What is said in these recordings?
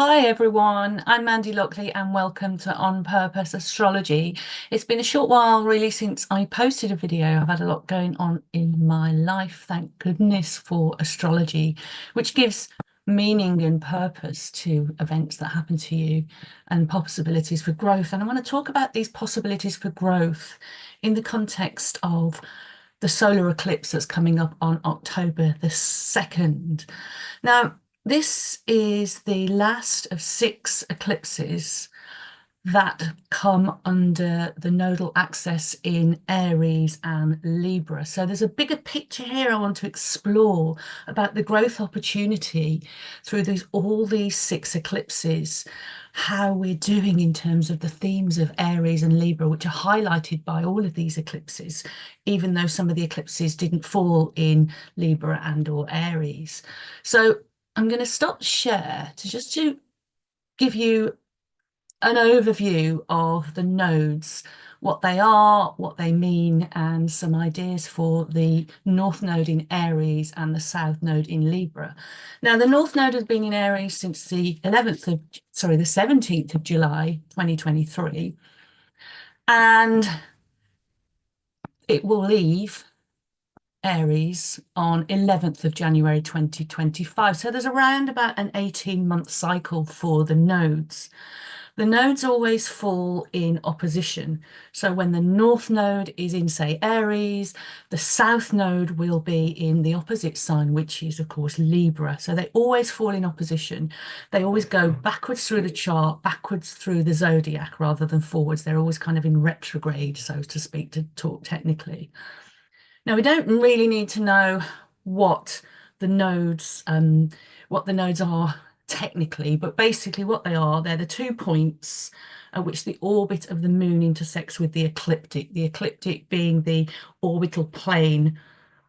Hi everyone, I'm Mandy Lockley and welcome to On Purpose Astrology. It's been a short while really since I posted a video. I've had a lot going on in my life, thank goodness for astrology, which gives meaning and purpose to events that happen to you and possibilities for growth. And I want to talk about these possibilities for growth in the context of the solar eclipse that's coming up on October the 2nd. Now, this is the last of 6 eclipses that come under the nodal axis in Aries and Libra. So there's a bigger picture here I want to explore about the growth opportunity through all these 6 eclipses, how we're doing in terms of the themes of Aries and Libra, which are highlighted by all of these eclipses, even though some of the eclipses didn't fall in Libra and or Aries. So I'm going to stop share to give you an overview of the nodes, what they are, what they mean, and some ideas for the North Node in Aries and the South Node in Libra. Now, the North Node has been in Aries since the 17th of July, 2023, and it will leave Aries on 11th of January 2025. So there's around about an 18-month cycle for the nodes. The nodes always fall in opposition. So when the North Node is in, say, Aries, the South Node will be in the opposite sign, which is, of course, Libra. So they always fall in opposition. They always go backwards through the chart, backwards through the zodiac rather than forwards. They're always kind of in retrograde, so to speak, to talk technically. Now, we don't really need to know what the nodes are technically, but basically what they are, they're the 2 points at which the orbit of the moon intersects with the ecliptic being the orbital plane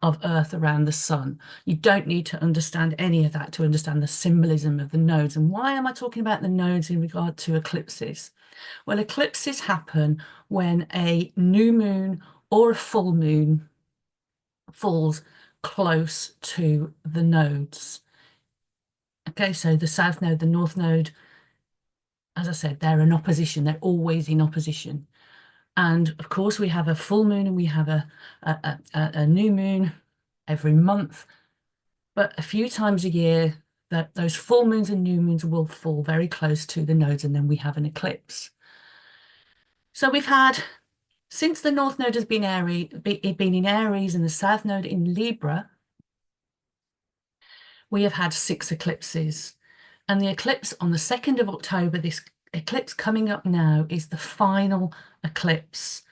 of Earth around the sun. You don't need to understand any of that to understand the symbolism of the nodes. And why am I talking about the nodes in regard to eclipses? Well, eclipses happen when a new moon or a full moon falls close to the nodes. Okay, so the South Node, the North Node, as I said, they're in opposition. They're always in opposition. And of course, we have a full moon and we have a new moon every month. But a few times a year, that those full moons and new moons will fall very close to the nodes, and then we have an eclipse. So we've had, since the North Node has been in Aries and the South Node in Libra, we have had 6 eclipses. And the eclipse on the 2nd of October, this eclipse coming up now, is the final eclipse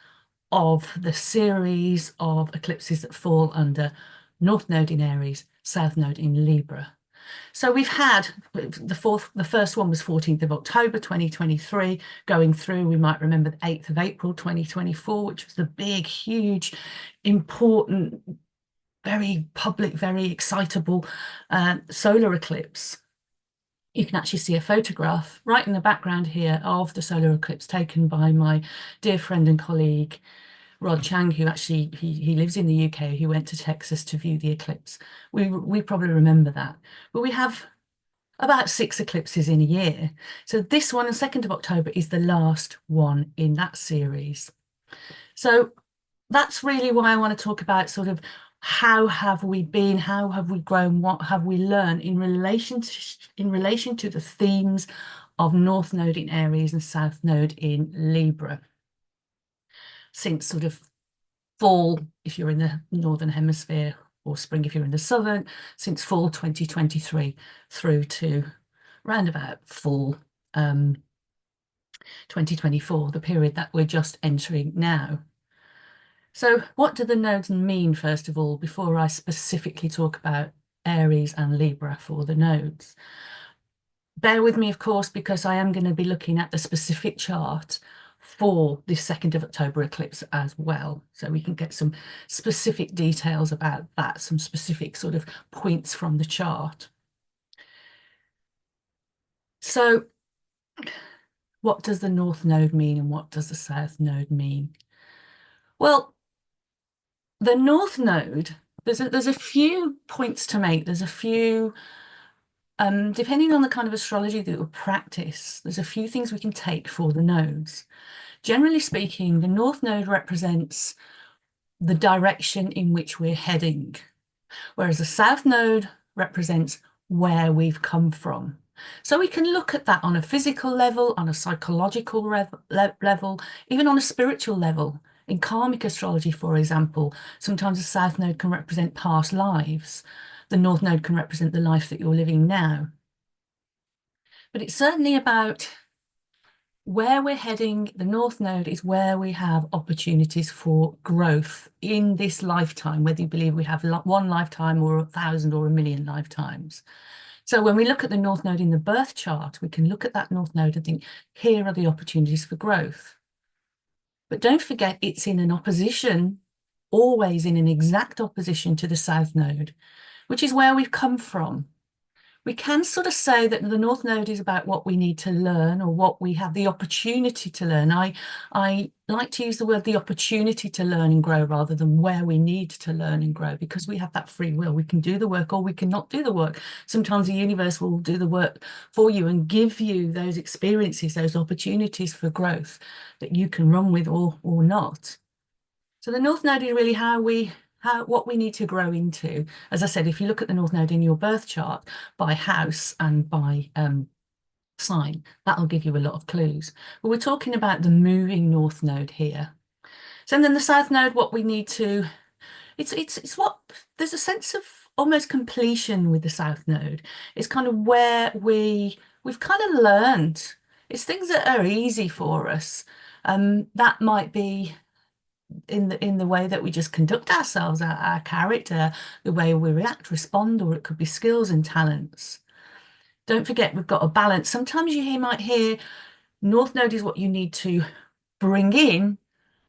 of the series of eclipses that fall under North Node in Aries, South Node in Libra. So we've had the first one was 14th of October 2023, going through, we might remember the 8th of April 2024, which was the big, huge, important, very public, very excitable solar eclipse. You can actually see a photograph right in the background here of the solar eclipse taken by my dear friend and colleague Rod Chang, who actually he lives in the UK. He went to Texas to view the eclipse. We probably remember that, but we have about 6 eclipses in a year. So this one, the 2nd of October, is the last one in that series. So that's really why I want to talk about sort of how have we been, how have we grown, what have we learned in relation to the themes of North Node in Aries and South Node in Libra since sort of fall if you're in the Northern Hemisphere, or spring if you're in the Southern, since fall 2023 through to round about fall 2024, the period that we're just entering now. So what do the nodes mean, first of all, before I specifically talk about Aries and Libra for the nodes? Bear with me, of course, because I am going to be looking at the specific chart for the 2nd of October eclipse as well. So we can get some specific details about that, some specific sort of points from the chart. So what does the North Node mean and what does the South Node mean? Well, the North Node, there's a few points to make. There's a few Depending on the kind of astrology that we practice, there's a few things we can take for the nodes. Generally speaking, the North Node represents the direction in which we're heading, whereas the South Node represents where we've come from. So we can look at that on a physical level, on a psychological level, even on a spiritual level. In karmic astrology, for example, sometimes the South Node can represent past lives. The North Node can represent the life that you're living now. But it's certainly about where we're heading. The North Node is where we have opportunities for growth in this lifetime, whether you believe we have one lifetime or 1,000 or 1,000,000 lifetimes. So when we look at the North Node in the birth chart, we can look at that North Node and think, here are the opportunities for growth. But don't forget, it's in an opposition, always in an exact opposition to the South Node, which is where we've come from. We can sort of say that the North Node is about what we need to learn or what we have the opportunity to learn. I like to use the word the opportunity to learn and grow rather than where we need to learn and grow, because we have that free will. We can do the work or we cannot do the work. Sometimes the universe will do the work for you and give you those experiences, those opportunities for growth that you can run with or not. So the North Node is really what we need to grow into. As I said, if you look at the North Node in your birth chart by house and by sign, that'll give you a lot of clues. But we're talking about the moving North Node here. So then the South Node, what we need to, it's what, there's a sense of almost completion with the South Node. It's kind of where we've kind of learned. It's things that are easy for us. That might be in the way that we just conduct ourselves, our character, the way we react, respond, or it could be skills and talents. Don't forget, we've got a balance. Sometimes might hear North Node is what you need to bring in,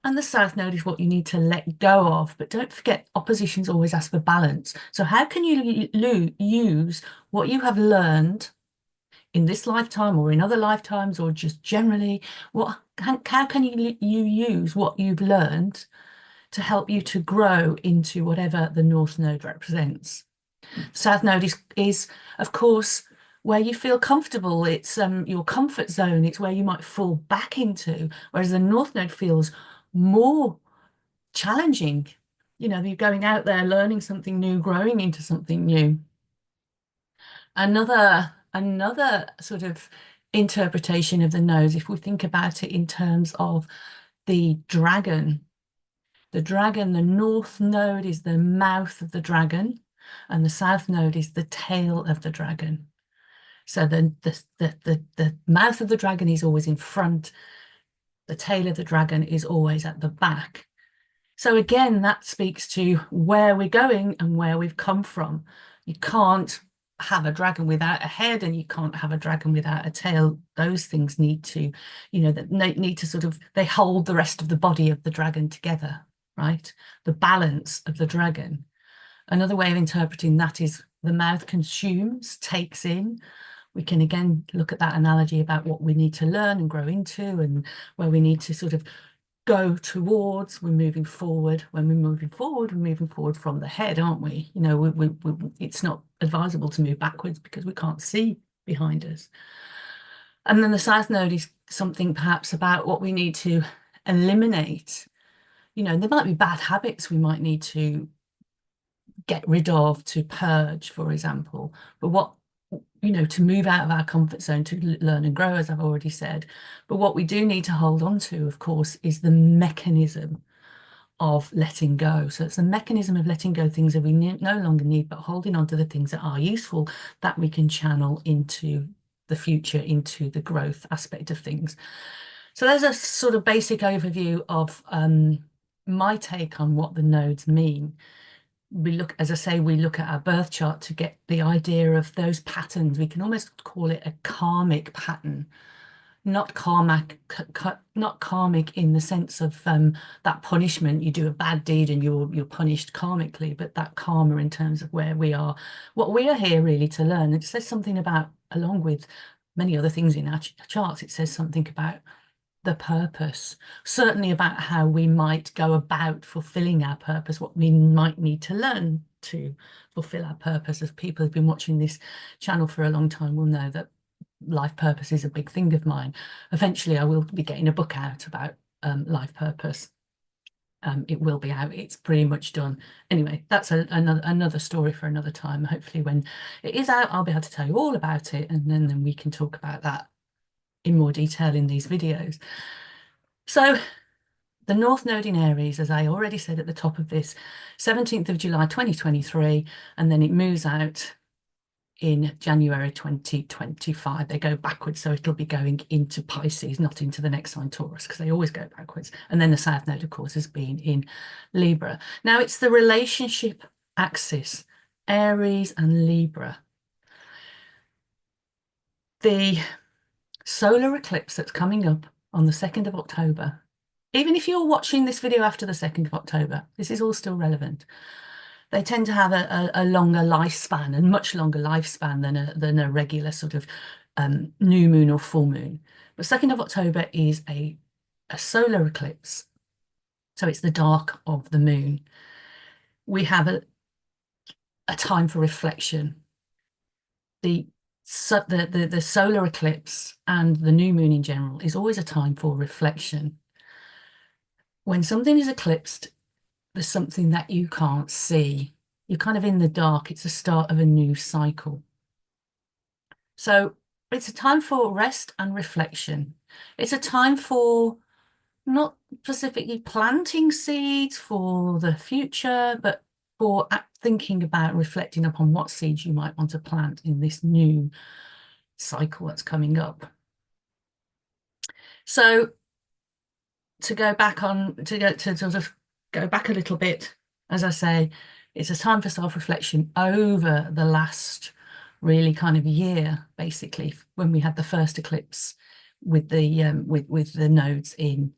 and the South Node is what you need to let go of. But don't forget, oppositions always ask for balance. So how can you use what you have learned in this lifetime or in other lifetimes or just generally? How can you use what you've learned to help you to grow into whatever the North Node represents? South Node is of course, where you feel comfortable. It's your comfort zone. It's where you might fall back into, whereas the North Node feels more challenging. You're going out there, learning something new, growing into something new. Another sort of interpretation of the nodes, if we think about it in terms of the dragon, the North Node is the mouth of the dragon, and the South Node is the tail of the dragon. So the mouth of the dragon is always in front, the tail of the dragon is always at the back. So again, that speaks to where we're going and where we've come from. You can't have a dragon without a head, and you can't have a dragon without a tail. Those things need to, need to sort of, they hold the rest of the body of the dragon together, right? The balance of the dragon. Another way of interpreting that is the mouth consumes, takes in. We can again look at that analogy about what we need to learn and grow into, and where we need to sort of go towards. We're moving forward. When we're moving forward from the head, aren't we? It's not advisable to move backwards because we can't see behind us. And then the South Node is something perhaps about what we need to eliminate. There might be bad habits we might need to get rid of, to purge, for example. But to move out of our comfort zone, to learn and grow, as I've already said. But what we do need to hold on to, of course, is the mechanism of letting go. So it's a mechanism of letting go things that we no longer need, but holding on to the things that are useful, that we can channel into the future, into the growth aspect of things. So there's a sort of basic overview of my take on what the nodes mean. We look, as I say, we look at our birth chart to get the idea of those patterns. We can almost call it a karmic pattern, not karmic in the sense of that punishment. You do a bad deed and you're punished karmically, but that karma in terms of where we are, what we are here really to learn. It says something about, along with many other things in our charts, it says something about the purpose, certainly about how we might go about fulfilling our purpose, what we might need to learn to fulfill our purpose. As people who've been watching this channel for a long time will know that life purpose is a big thing of mine. Eventually, I will be getting a book out about life purpose. It will be out. It's pretty much done. Anyway, that's another story for another time. Hopefully when it is out, I'll be able to tell you all about it, and then we can talk about that in more detail in these videos. So the North Node in Aries, as I already said at the top of this, 17th of July 2023, and then it moves out in January 2025. They go backwards, so it'll be going into Pisces, not into the next sign, Taurus, because they always go backwards. And then the South Node, of course, has been in Libra. Now it's the relationship axis, Aries and Libra. The solar eclipse that's coming up on the 2nd of October, even if you're watching this video after the 2nd of October, this is all still relevant. They tend to have a longer lifespan, and much longer lifespan than a regular sort of new moon or full moon. But 2nd of October is a solar eclipse. So it's the dark of the moon. We have a time for reflection. The solar eclipse and the new moon in general is always a time for reflection. When something is eclipsed, there's something that you can't see. You're kind of in the dark. It's the start of a new cycle. So it's a time for rest and reflection. It's a time for not specifically planting seeds for the future, but for thinking about reflecting upon what seeds you might want to plant in this new cycle that's coming up. So to go back on, to sort of go back a little bit, as I say, it's a time for self-reflection over the last really kind of year, basically, when we had the first eclipse with the with the nodes in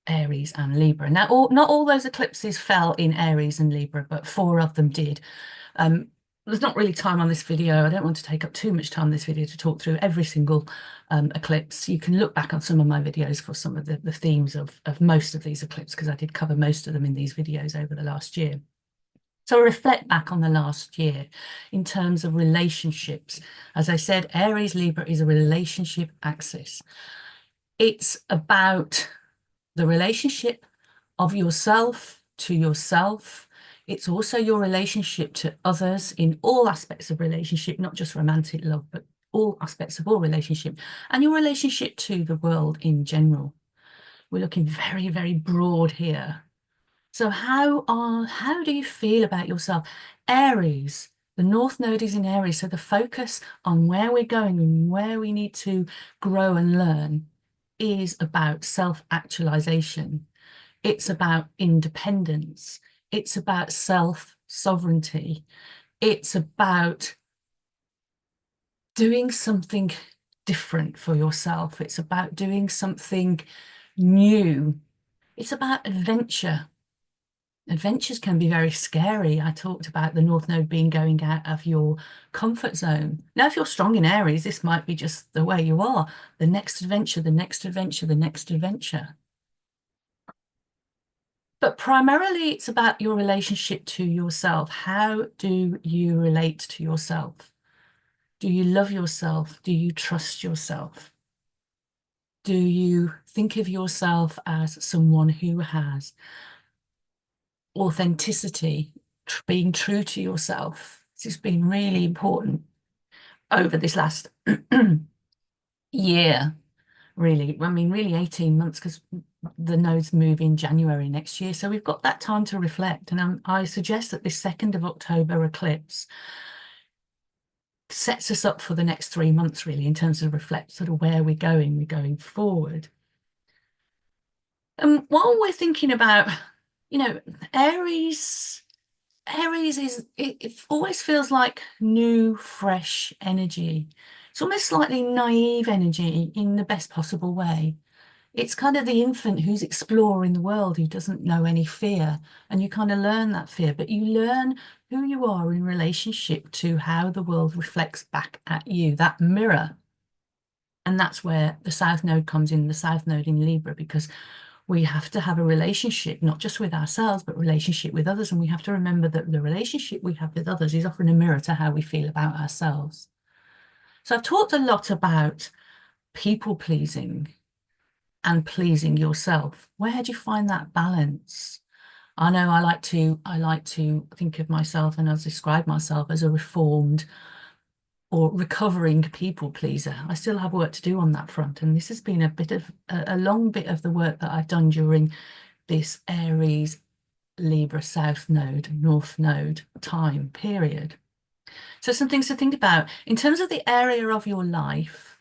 Aries and Libra. Now, not all those eclipses fell in Aries and Libra, but 4 of them did. There's not really time on this video. I don't want to take up too much time in this video to talk through every single eclipse. You can look back on some of my videos for some of the themes of most of these eclipses, because I did cover most of them in these videos over the last year. So reflect back on the last year in terms of relationships. As I said, Aries Libra is a relationship axis. It's about the relationship of yourself to yourself. It's also your relationship to others in all aspects of relationship, not just romantic love, but all aspects of all relationship, and your relationship to the world in general. We're looking very, very broad here. So how do you feel about yourself? Aries, the North Node is in Aries, so the focus on where we're going and where we need to grow and learn is about self-actualization. It's about independence. It's about self-sovereignty. It's about doing something different for yourself. It's about doing something new. It's about adventure. Adventures can be very scary. I talked about the North Node being going out of your comfort zone. Now, if you're strong in Aries, this might be just the way you are. The next adventure, the next adventure, the next adventure. But primarily, it's about your relationship to yourself. How do you relate to yourself? Do you love yourself? Do you trust yourself? Do you think of yourself as someone who has authenticity, being true to yourself? This has been really important over this last year, really. I mean, really 18 months, because the nodes move in January next year. So we've got that time to reflect. And I suggest that this 2nd of October eclipse sets us up for the next 3 months, really, in terms of reflect sort of where we're going forward. And while we're thinking about, you know, Aries is, it always feels like new, fresh energy. It's almost slightly naive energy in the best possible way. It's kind of the infant who's exploring the world, who doesn't know any fear. And you kind of learn that fear, but you learn who you are in relationship to how the world reflects back at you, that mirror. And that's where the South Node comes in, the South Node in Libra, because We have to have a relationship, not just with ourselves, but relationship with others. And we have to remember that the relationship we have with others is often a mirror to how we feel about ourselves. So I've talked a lot about people pleasing and pleasing yourself. Where do you find that balance? I know I like to think of myself and as describe myself as a reformed or recovering people pleaser. I still have work to do on that front. And this has been a long bit of the work that I've done during this Aries Libra South Node, North Node time period. So some things to think about in terms of the area of your life.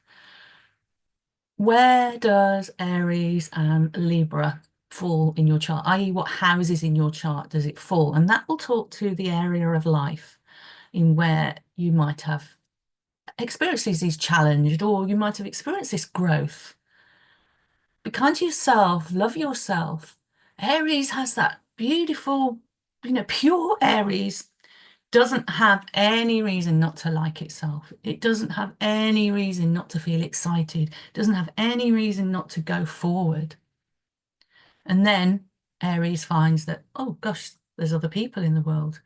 Where does Aries and Libra fall in your chart, i.e. what houses in your chart does it fall? And that will talk to the area of life in where you might have experienced these challenged, or you might have experienced this growth. Be kind to yourself, love yourself. Aries has that beautiful, pure Aries doesn't have any reason not to like itself. It doesn't have any reason not to feel excited. It doesn't have any reason not to go forward. And then Aries finds that, oh gosh, there's other people in the world.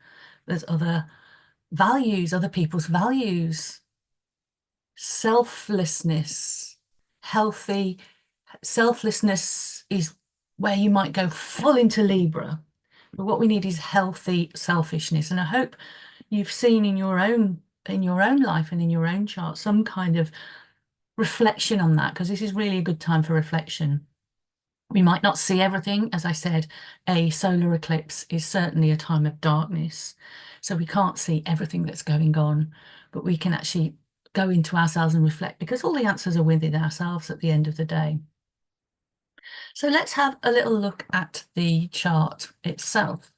There's other values, other people's values, selflessness, healthy selflessness is where you might go full into Libra. But what we need is healthy selfishness. And I hope you've seen in your own life and in your own chart some kind of reflection on that, because this is really a good time for reflection. We might not see everything. As I said, a solar eclipse is certainly a time of darkness. So we can't see everything that's going on, but we can actually go into ourselves and reflect, because all the answers are within ourselves at the end of the day. So let's have a little look at the chart itself.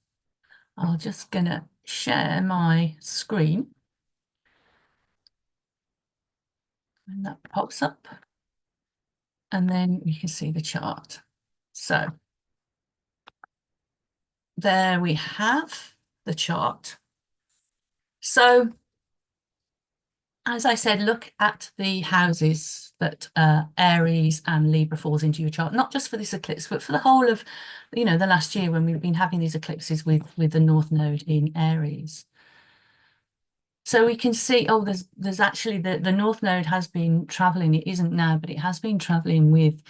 I'm just going to share my screen. And that pops up. And then you can see the chart. So there we have the chart. So as I said, look at the houses that Aries and Libra falls into your chart, not just for this eclipse, but for the whole of, the last year when we've been having these eclipses with the North Node in Aries. So we can see, oh, there's actually the North Node has been traveling. It isn't now, but it has been traveling with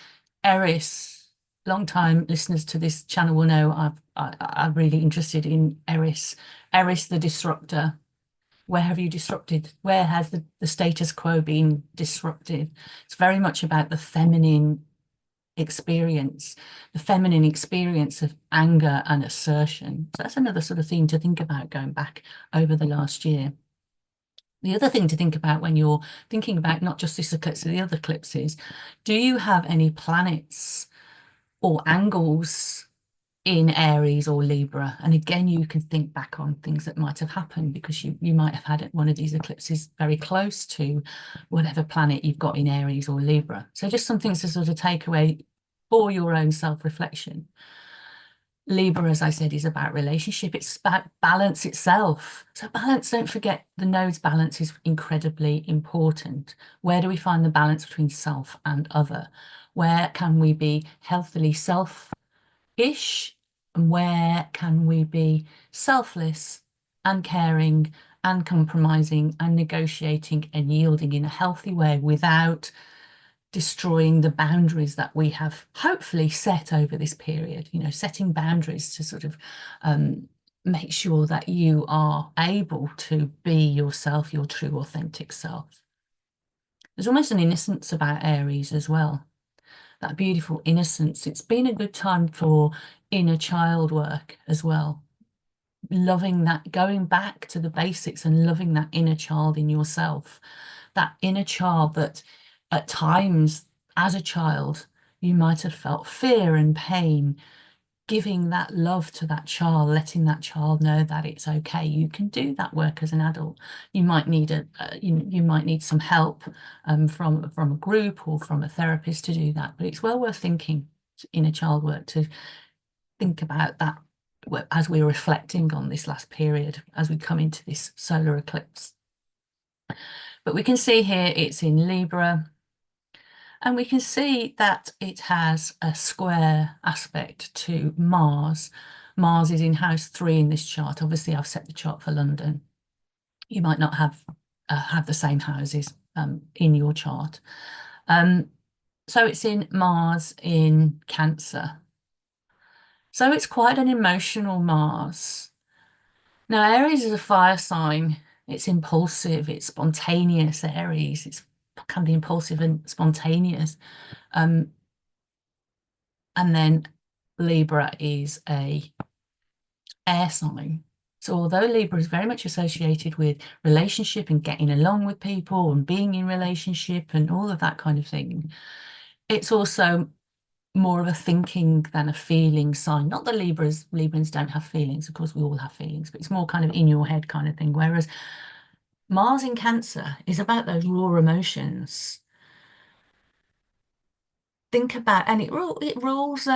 Eris. Long-time listeners to this channel will know I'm really interested in Eris. Eris, the disruptor. Where have you disrupted? Where has the status quo been disrupted? It's very much about the feminine experience of anger and assertion. So that's another sort of theme to think about going back over the last year. The other thing to think about when you're thinking about not just this eclipse, but the other eclipses, do you have any planets or angles in Aries or Libra? And again, you can think back on things that might have happened, because you might have had one of these eclipses very close to whatever planet you've got in Aries or Libra. So just some things to sort of take away for your own self-reflection. Libra, as I said, is about relationship. It's about balance itself. So balance, don't forget, the node's balance is incredibly important. Where do we find the balance between self and other? Where can we be healthily self-ish? And where can we be selfless and caring and compromising and negotiating and yielding in a healthy way without destroying the boundaries that we have hopefully set over this period, setting boundaries to sort of make sure that you are able to be yourself, your true authentic self. There's almost an innocence about Aries as well, that beautiful innocence. It's been a good time for inner child work as well. Loving that, going back to the basics and loving that inner child in yourself, that inner child that at times as a child you might have felt fear and pain. Giving that love to that child, letting that child know that it's okay. You can do that work as an adult. You might need you might need some help from a group or from a therapist to do that, but it's well worth thinking inner child work to think about that as we're reflecting on this last period, as we come into this solar eclipse. But we can see here it's in Libra. And we can see that it has a square aspect to Mars. Mars is in house 3 in this chart. Obviously, I've set the chart for London. You might not have the same houses in your chart. So it's in Mars in Cancer. So it's quite an emotional Mars. Now, Aries is a fire sign. It's impulsive, it's spontaneous, Aries. It can be impulsive and spontaneous. And then Libra is a air sign. So although Libra is very much associated with relationship and getting along with people and being in relationship and all of that kind of thing, it's also more of a thinking than a feeling sign. Not that Librans don't have feelings. Of course, we all have feelings, but it's more kind of in your head kind of thing. Whereas Mars in Cancer is about those raw emotions. Think about, and it rules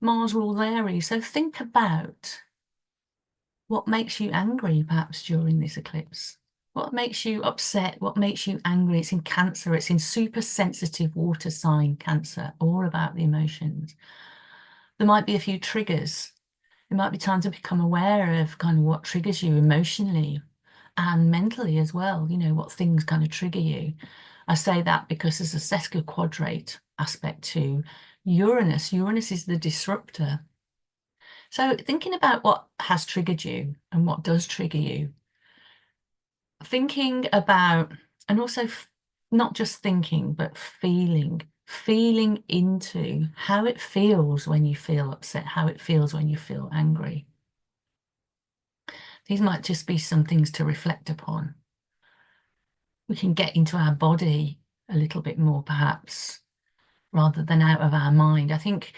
Mars rules Aries. So think about what makes you angry perhaps during this eclipse. What makes you upset? What makes you angry? It's in Cancer. It's in super sensitive water sign Cancer, all about the emotions. There might be a few triggers. It might be time to become aware of kind of what triggers you emotionally and mentally as well, you know, what things kind of trigger you. I say that because there's a sesquiquadrate aspect to Uranus. Uranus is the disruptor. So thinking about what has triggered you and what does trigger you, thinking about, and also not just thinking, but feeling into how it feels when you feel upset, how it feels when you feel angry. These might just be some things to reflect upon. We can get into our body a little bit more, perhaps, rather than out of our mind. I think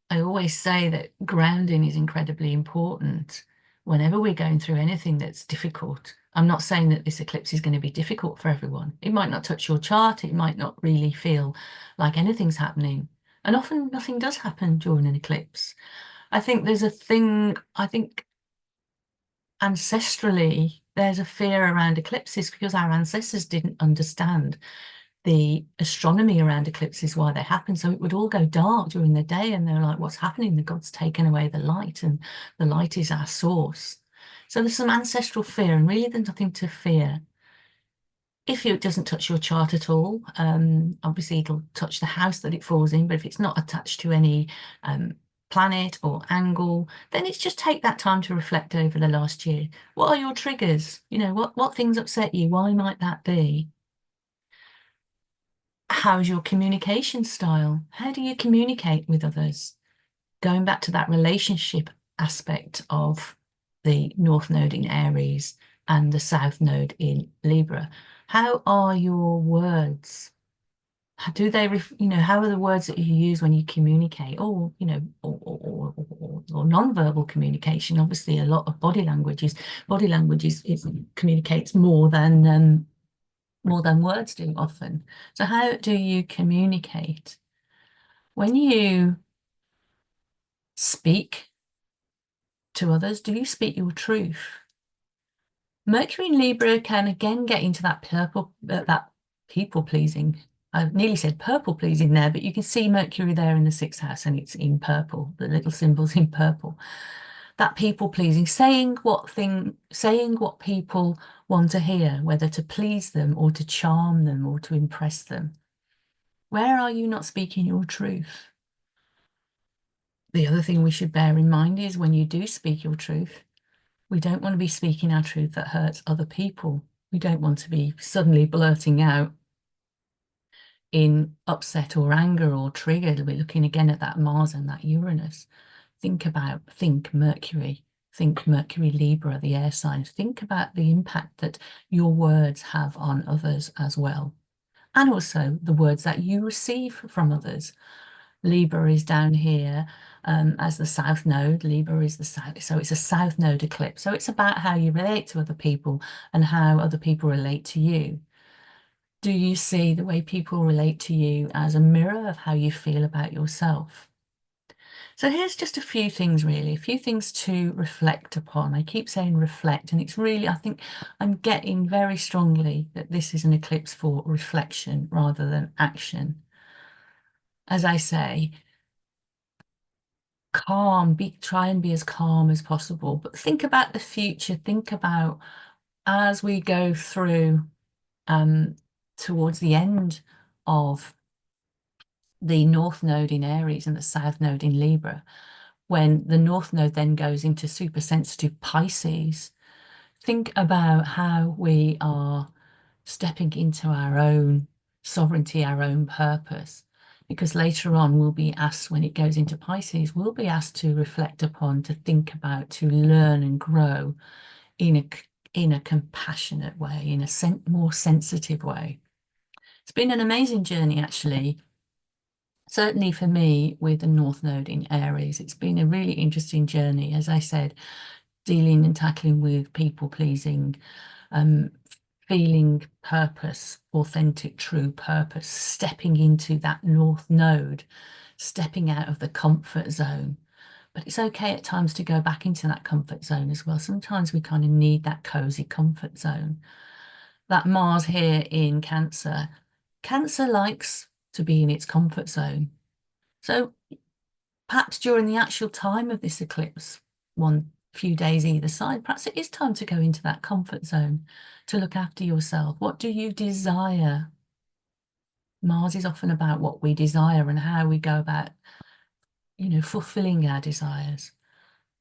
I always say that grounding is incredibly important whenever we're going through anything that's difficult. I'm not saying that this eclipse is going to be difficult for everyone. It might not touch your chart. It might not really feel like anything's happening. And often nothing does happen during an eclipse. I think there's a thing, I think ancestrally, there's a fear around eclipses because our ancestors didn't understand the astronomy around eclipses, why they happen. So it would all go dark during the day, and they're like, what's happening? The God's taken away the light, and the light is our source. So there's some ancestral fear, and really there's nothing to fear. If it doesn't touch your chart at all, obviously it'll touch the house that it falls in, but if it's not attached to any planet or angle, then it's just take that time to reflect over the last year. What are your triggers? You know, what things upset you? Why might that be? How's your communication style? How do you communicate with others? Going back to that relationship aspect of the North Node in Aries and the South Node in Libra. How are your words? How do they, you know, how are the words that you use when you communicate? Or, you know, or non-verbal communication. Obviously, a lot of body language is communicates more than words do often. So how do you communicate? When you speak to others, do you speak your truth? Mercury in Libra can again get into that that people pleasing. I nearly said purple pleasing there, but you can see Mercury there in the 6th house and it's in purple, the little symbols in purple. That people pleasing, saying what people want to hear, whether to please them or to charm them or to impress them. Where are you not speaking your truth? The other thing we should bear in mind is when you do speak your truth, we don't want to be speaking our truth that hurts other people. We don't want to be suddenly blurting out in upset or anger or triggered. We're looking again at that Mars and that Uranus. Think Mercury, think Mercury Libra, the air signs. Think about the impact that your words have on others as well. And also the words that you receive from others. Libra is down here as the South Node. Libra is the South, so it's a South Node eclipse. So it's about how you relate to other people and how other people relate to you. Do you see the way people relate to you as a mirror of how you feel about yourself? So here's just a few things really, a few things to reflect upon. I keep saying reflect, and it's really, I think I'm getting very strongly that this is an eclipse for reflection rather than action. as I say, calm, try and be as calm as possible, but think about the future. Think about as we go through um, towards the end of the North Node in Aries and the South Node in Libra, when the North Node then goes into super sensitive Pisces. Think about how we are stepping into our own sovereignty, our own purpose. Because later on, we'll be asked, when it goes into Pisces, we'll be asked to reflect upon, to think about, to learn and grow in a compassionate way, in a more sensitive way. It's been an amazing journey, actually. Certainly for me, with the North Node in Aries, it's been a really interesting journey. As I said, dealing and tackling with people pleasing, um, feeling purpose, authentic, true purpose, stepping into that North Node, stepping out of the comfort zone. But it's okay at times to go back into that comfort zone as well. Sometimes we kind of need that cozy comfort zone. That Mars here in Cancer, Cancer likes to be in its comfort zone. So perhaps during the actual time of this eclipse, one few days either side, perhaps it is time to go into that comfort zone to look after yourself. What do you desire? Mars is often about what we desire and how we go about, fulfilling our desires.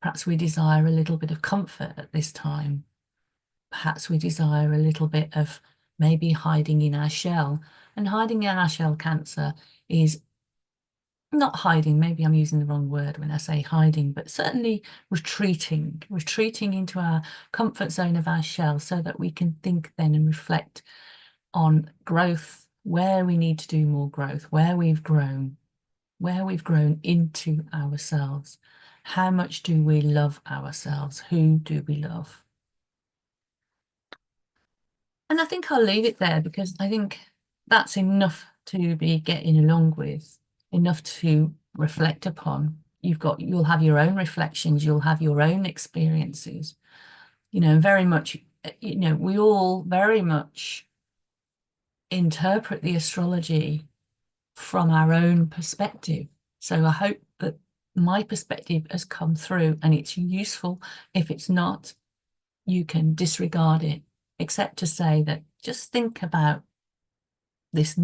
Perhaps we desire a little bit of comfort at this time. Perhaps we desire a little bit of maybe hiding in our shell. And hiding in our shell, Cancer, is not hiding, maybe I'm using the wrong word when I say hiding, but certainly retreating into our comfort zone of our shell so that we can think then and reflect on growth, where we need to do more growth, where we've grown into ourselves. How much do we love ourselves? Who do we love? And I think I'll leave it there because I think that's enough to be getting along with, enough to reflect upon. You'll have your own reflections, you'll have your own experiences, very much, we all very much interpret the astrology from our own perspective. So I hope that my perspective has come through and it's useful. If it's not, you can disregard it, except to say that just think about this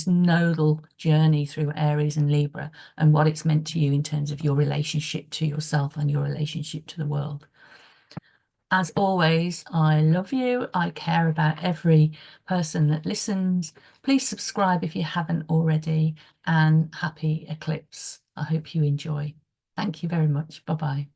nodal journey through Aries and Libra and what it's meant to you in terms of your relationship to yourself and your relationship to the world. As always, I love you. I care about every person that listens. Please subscribe if you haven't already, and happy eclipse. I hope you enjoy. Thank you very much. Bye-bye.